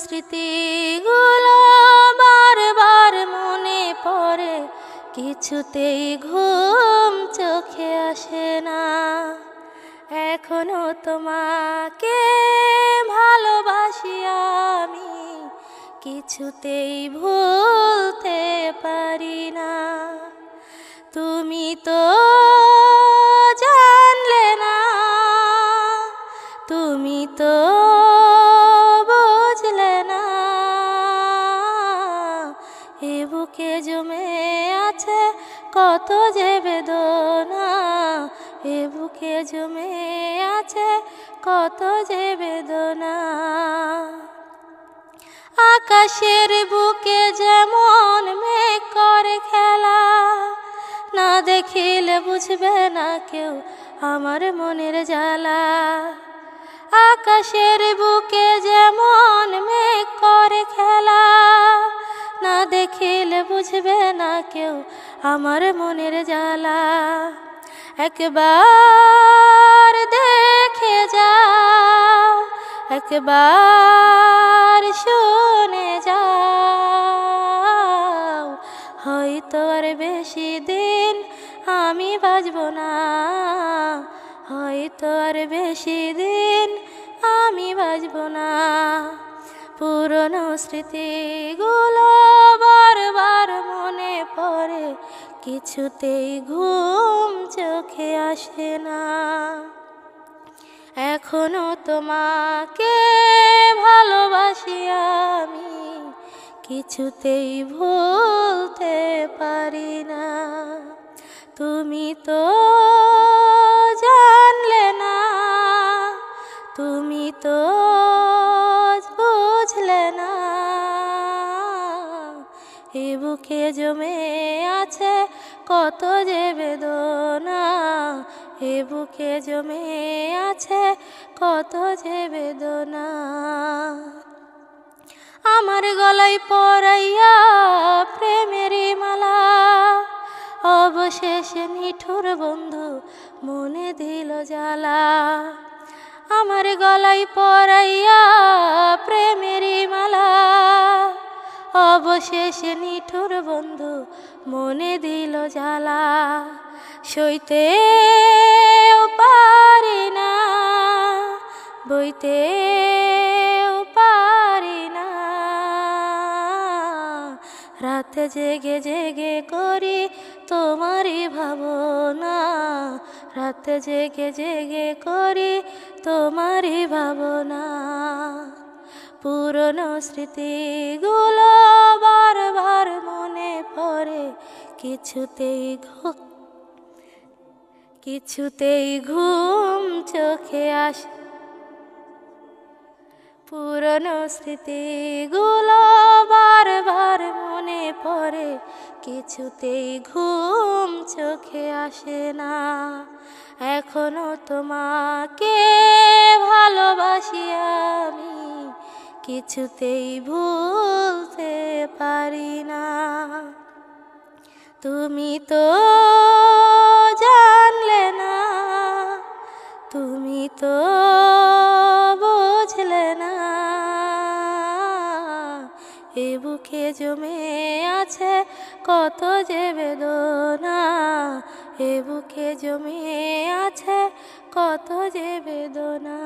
স্মৃতিগুলো বারবার মনে পড়ে, কিছুতেই ঘুম চোখে আসে না। এখনো তোমাকে ভালোবাসি আমি, কিছুতেই ভুলতে পারি না। তুমি তো জানলে না, তুমি তো বুঝলে না, এ বুকে জমে আছে কত যে বেদনা, এ বুকে জমে আছে কত যে বেদনা। আকাশের বুকে যেমন মেঘ করে খেলা, না দেখিলে বুঝবে না কেউ আমার মনের জ্বালা। আকাশের বুকে যেমন মেঘ করে খেলা, না দেখিলে বুঝবে না কেউ আমার মনের জ্বালা। একবার দেখে যাও, একবার শুনে যাও, হয়তো আর বেশি দিন আমি বাঁচব না, হয়তো আর বেশি দিন আমি বাঁচব না। পুরনো স্মৃতিগুলো বারবার মনে পড়ে, কিছুতেই ঘুম চোখে আসে না। এখনো তোমাকে ভালোবাসি আমি, কিছুতেই ভুলতে পারি না। তুমি তো জানলে না, তুমি তো বুঝলে না, এ বুকে জমে আছে কত যে বেদনা, এ বুকে জমে আছে কত যে বেদনা। আমার গলায় পরাইয়া প্রেমেরই মালা, অবশেষে নিঠুর বন্ধু মনে দিল জ্বালা। আমার গলায় পরাইয়া প্রেমেরই মালা, অবশেষে নিঠুর বন্ধু মনে দিল জ্বালা। সইতে পারি না, বইতে পারি না, রাতে জেগে জেগে করি তোমারই ভাবনা, রাতে জেগে জেগে করি তোমারই ভাবনা। পুরনো স্মৃতিগুলো বারবার মনে পড়ে, কিছুতেই ঘুম চোখে আসে। পুরনো স্মৃতিগুলো বারবার মনে পড়ে, কিছুতেই ঘুম চোখে আসে না। এখনো তোমাকে ভালোবাসি আমি, কিছুতেই ভুলতে পারি না। তুমি তো জানলে না, তুমি তো বুঝলে না, এ বুকে জমে আছে কত যে বেদনা, এ বুকে জমে আছে কত যে বেদনা।